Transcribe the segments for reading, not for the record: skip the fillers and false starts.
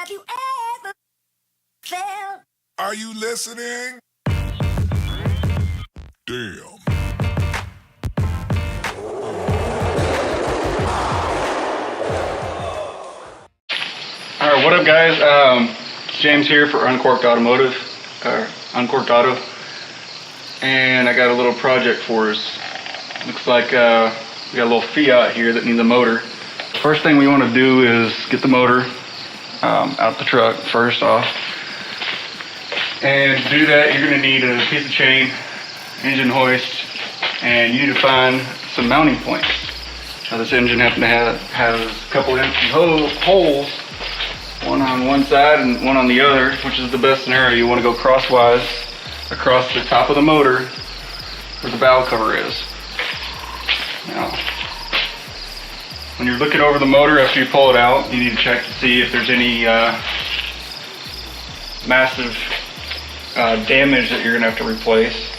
Have you ever felt? Are you listening? Damn. Alright, what up guys? It's James here for Uncorked Automotive, or Uncorked Auto, and I got a little project for us. Looks like we got a little FIAT here that needs a motor. First thing we want to do is get the motor out the truck first off, and to do that you're going to need a piece of chain, engine hoist, and you need to find some mounting points. Now this engine happens to has a couple empty holes, one on one side and one on the other, which is the best scenario. You want to go crosswise across the top of the motor where the valve cover is. Now, when you're looking over the motor after you pull it out, you need to check to see if there's any massive damage that you're going to have to replace.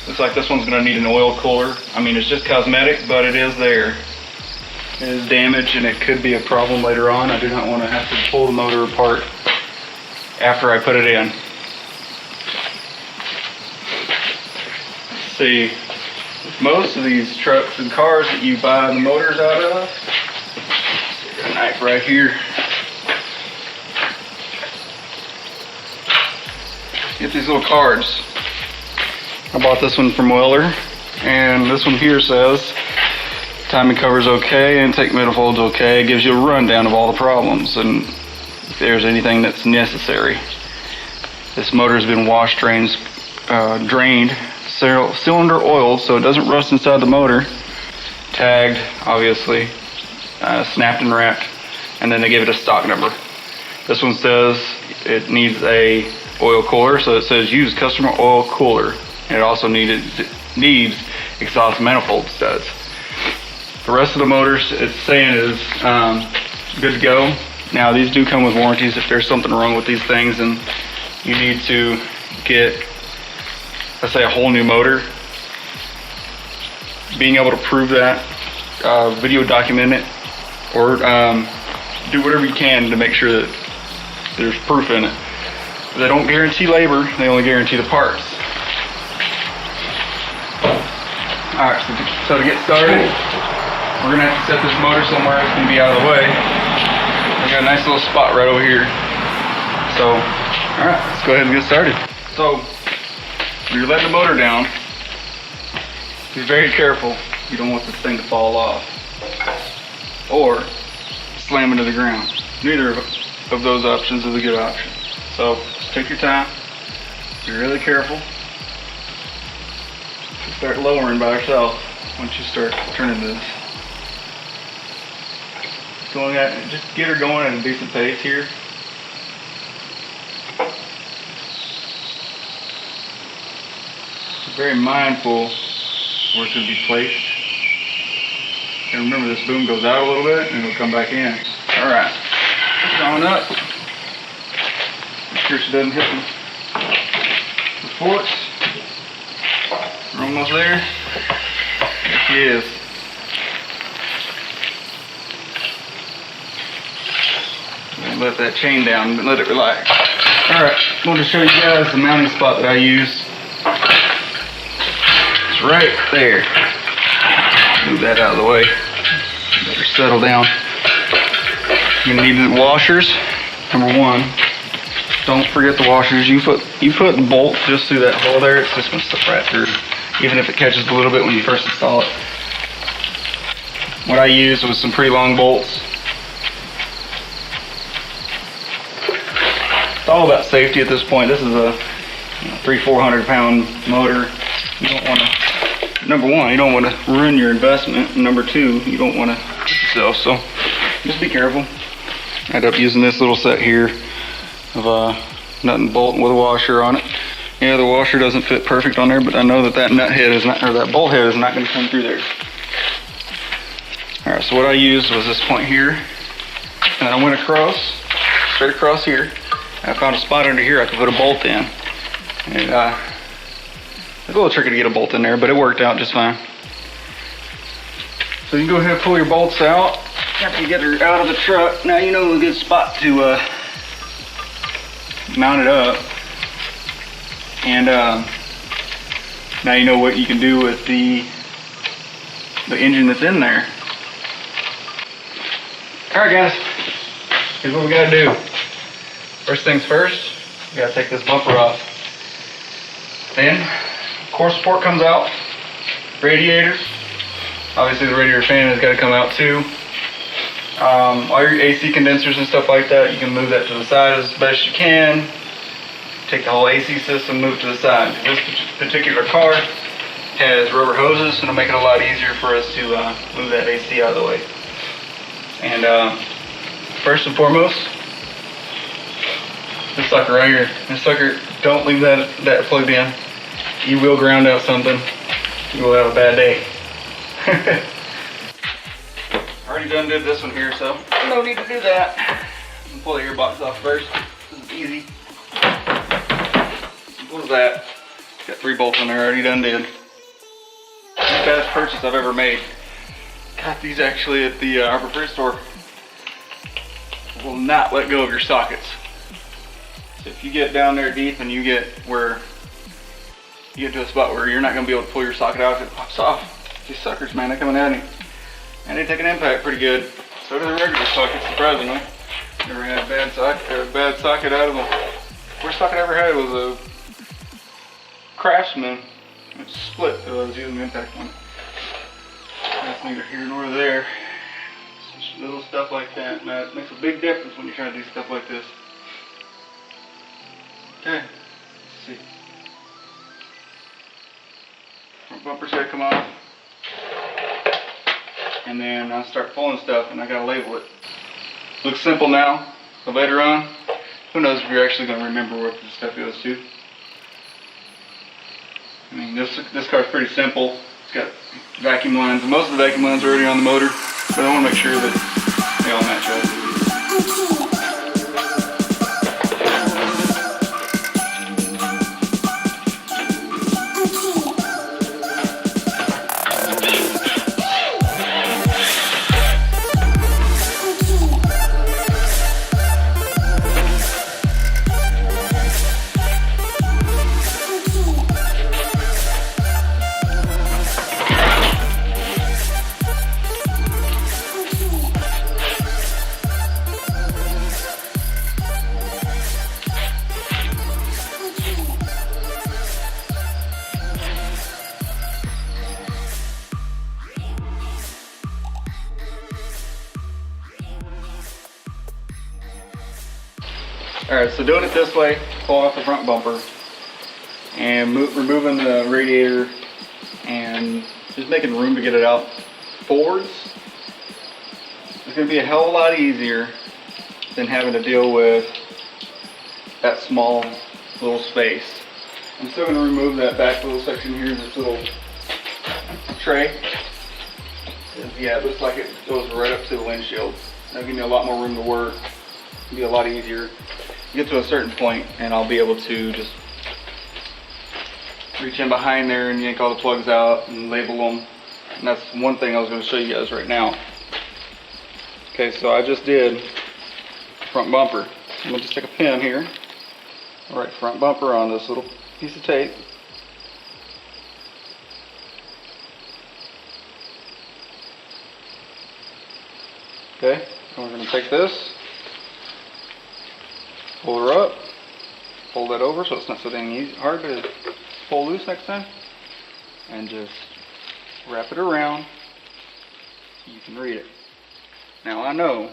Looks like this one's going to need an oil cooler. I mean, it's just cosmetic, but it is there. It is damaged and it could be a problem later on. I do not want to have to pull the motor apart after I put it in. Let's see, most of these trucks and cars that you buy the motors out of, got a knife right here. Get these little cards. I bought this one from Weller, and this one here says timing cover's okay, intake manifold's okay. It gives you a rundown of all the problems and if there's anything that's necessary. This motor has been washed, drained, cylinder oiled so it doesn't rust inside the motor, tagged obviously, snapped and wrapped, and then they give it a stock number. This one says it needs a oil cooler, so it says use customer oil cooler, and it also needs exhaust manifold studs. The rest of the motors it's saying is good to go. Now these do come with warranties. If there's something wrong with these things and you need to get, let's say, a whole new motor, being able to prove that, video document it, or do whatever you can to make sure that there's proof in it. They don't guarantee labor, they only guarantee the parts. Alright, so to get started, we're going to have to set this motor somewhere it's going to be out of the way. We got a nice little spot right over here. So, alright, let's go ahead and get started. So, when you're letting the motor down, be very careful. You don't want this thing to fall off or slam into the ground. Neither of those options is a good option. So, just take your time, be really careful. You'll start lowering by yourself once you start turning this. Just get her going at a decent pace here. Be very mindful where it's going to be placed. And remember, this boom goes out a little bit and it'll come back in. Alright, going up. Make sure she doesn't hit the forks. We're almost there. There she is. Let that chain down and let it relax. Alright, I'm going to show you guys the mounting spot that I use. It's right there. Move that out of the way. Let her settle down. You're going to need the washers. Number one, don't forget the washers. You put the bolt just through that hole there. It's just going to slip right through, even if it catches a little bit when you first install it. What I used was some pretty long bolts. It's all about safety at this point. This is a 300-400 pound motor. You don't want to, number one, you don't want to ruin your investment. And number two, you don't want to hurt yourself. So just be careful. I ended up using this little set here of nut and bolt with a washer on it. Yeah, the washer doesn't fit perfect on there, but I know that nut head is not, or that bolt head is not going to come through there. All right, so what I used was this point here, and then I went across, straight across here. I found a spot under here I could put a bolt in. And it's a little tricky to get a bolt in there, but it worked out just fine. So you can go ahead and pull your bolts out after you get her out of the truck. Now you know a good spot to mount it up, and now you know what you can do with the engine that's in there. Alright guys, here's what we gotta do. First things first, we gotta take this bumper off. Then, core support comes out, radiator. Obviously the radiator fan has gotta come out too. All your AC condensers and stuff like that, you can move that to the side as best you can. Take the whole AC system, move it to the side. This particular car has rubber hoses, and it'll make it a lot easier for us to move that AC out of the way. And first and foremost, this sucker right here. This sucker, don't leave that plugged in. You will ground out something. You will have a bad day. Already done did this one here, so no need to do that. I'm pull the earbox off first. This is easy. Simple as that. Got 3 bolts in there, already done did. Best purchase I've ever made. Got these actually at the Argofox store. Will not let go of your sockets. So if you get down there deep and you get to a spot where you're not going to be able to pull your socket out if it pops off, these suckers, man, they're coming at you. And they take an impact pretty good. So do the regular sockets, surprisingly. Never had a bad socket out of them. Worst socket I ever had was a Craftsman. It split, so I was using the impact one. That's neither here nor there. Just little stuff like that. Now, it makes a big difference when you're trying to do stuff like this. Okay, let's see. Front bumper's gotta come off. And then I'll start pulling stuff, and I gotta label it. Looks simple now, but later on, who knows if you're actually gonna remember what this stuff goes to. I mean, this car's pretty simple. It's got vacuum lines, and most of the vacuum lines are already on the motor, but I want to make sure that they all match up. Alright, so doing it this way, pull off the front bumper and removing the radiator and just making room to get it out forwards. It's going to be a hell of a lot easier than having to deal with that small little space. I'm still going to remove that back little section here, this little tray. Yeah, it looks like it goes right up to the windshield. That'll give me a lot more room to work. It'll be a lot easier. Get to a certain point and I'll be able to just reach in behind there and yank all the plugs out and label them. And that's one thing I was going to show you guys right now. Okay, so I just did front bumper. I'm going to just take a pin here, write front bumper on this little piece of tape. Okay, and we're going to take this, pull her up, fold that over so it's not so dang hard to pull loose next time, and just wrap it around so you can read it. Now I know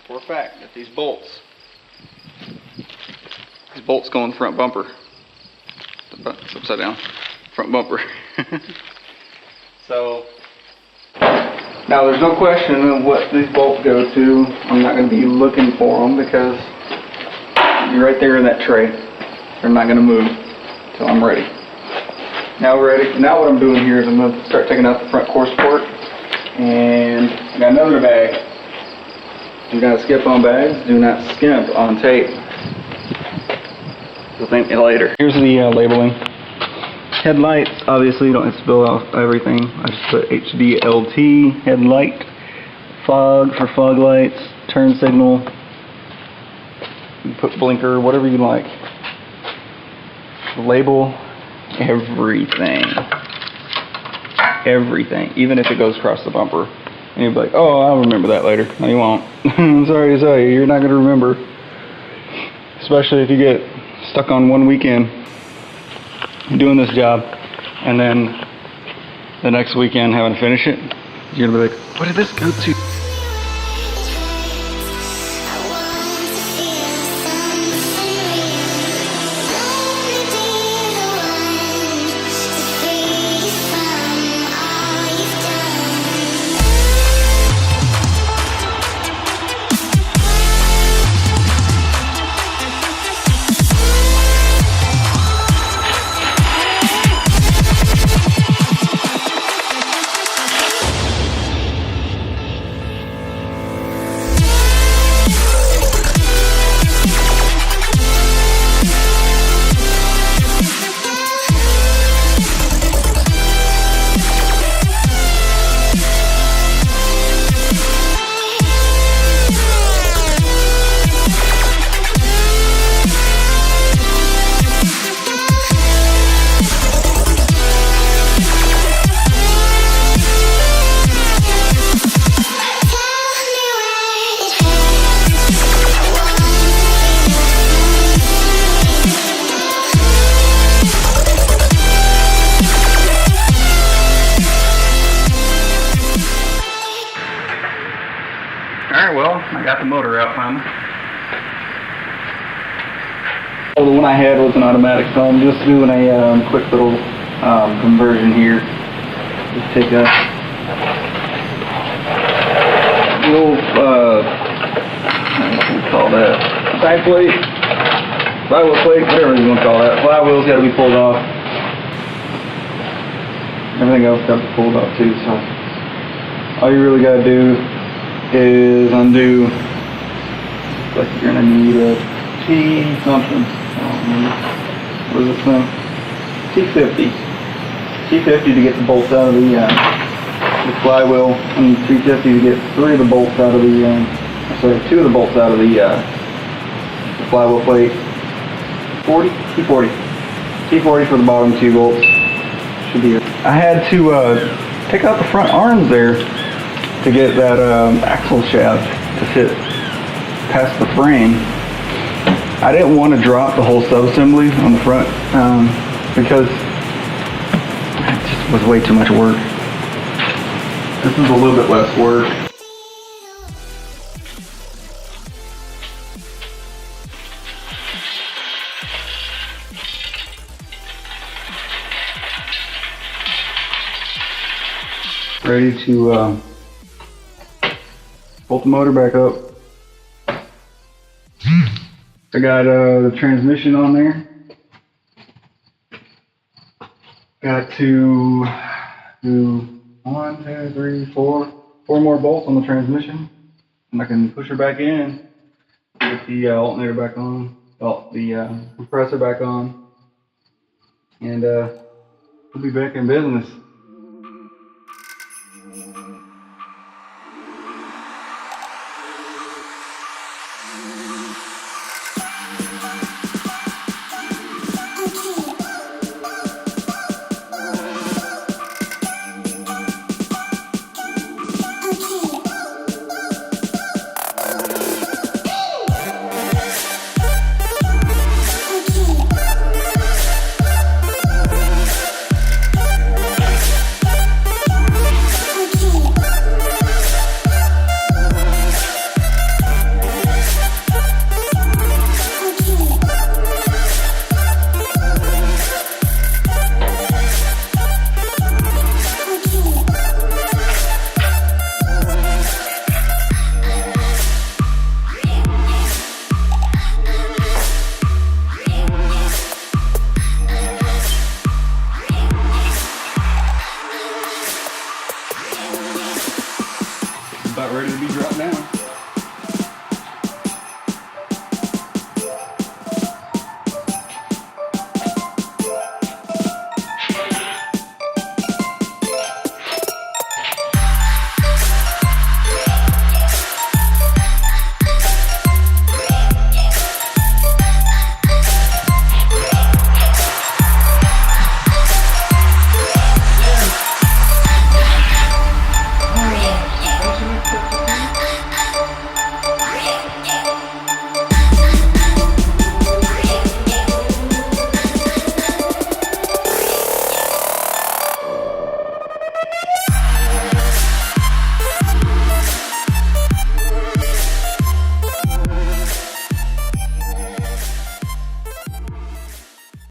for a fact that these bolts go in the front bumper. It's upside down, front bumper. So now there's no question of what these bolts go to. I'm not going to be looking for them because you're right there in that tray. They're not going to move until I'm ready. Now we're ready. Now what I'm doing here is I'm going to start taking out the front core support, and I got another bag. You gotta skip on bags. Do not skimp on tape. You'll thank me later. Here's the labeling. Headlights. Obviously, you don't have to spell out everything. I just put HDLT headlight. Fog for fog lights. Turn signal. You put blinker, whatever you like. label everything. Everything, even if it goes across the bumper. And you'll be like, oh, I'll remember that later. No, you won't. I'm sorry to tell you, you're not going to remember. Especially if you get stuck on one weekend doing this job, and then the next weekend having to finish it. You're going to be like, what did this go to? Alright, well, I got the motor out finally. So the one I had was an automatic, so I'm just doing a quick little conversion here. Just take a little, what do you call that? Side plate, flywheel plate, whatever you want to call that. Flywheel's got to be pulled off. Everything else got to be pulled off too, so all you really got to do is undo, like you're gonna need a T something. What is this thing? T50. T50 to get the bolts out of the flywheel, and T50 to get 3 of the bolts out of the, sorry, 2 of the bolts out of the flywheel plate. 40? T40. T40 for the bottom 2 bolts. Should be it. I had to take out the front arms there to get that axle shaft to fit past the frame. I didn't want to drop the whole sub-assembly on the front because it just was way too much work. This is a little bit less work. Ready to bolt the motor back up. I got the transmission on there. Got to do 1, 2, 3, 4 more bolts on the transmission, and I can push her back in, get the alternator back on, the compressor back on, and we'll be back in business.